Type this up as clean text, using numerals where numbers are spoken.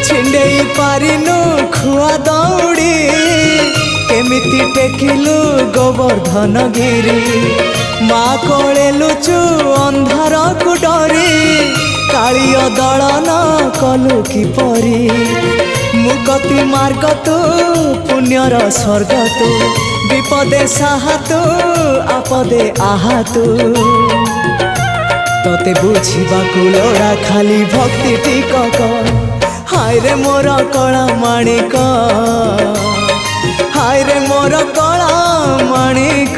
छिंडेई पारिनु खुआ दौड़ी केमिति टेकिलु गोवर्धन गिरी माँ कोले लुचु अंधार को डरी कालिय दलन कलु किपरि मुकति मार्ग तू पुण्यर स्वर्ग तू विपदे साहा तू आपदे आहा तू तोते बुझिबाकु लोड़ा खाली भक्ति टिकक हाय रे मोर कला माणिक हाय रे मोर कला माणिक।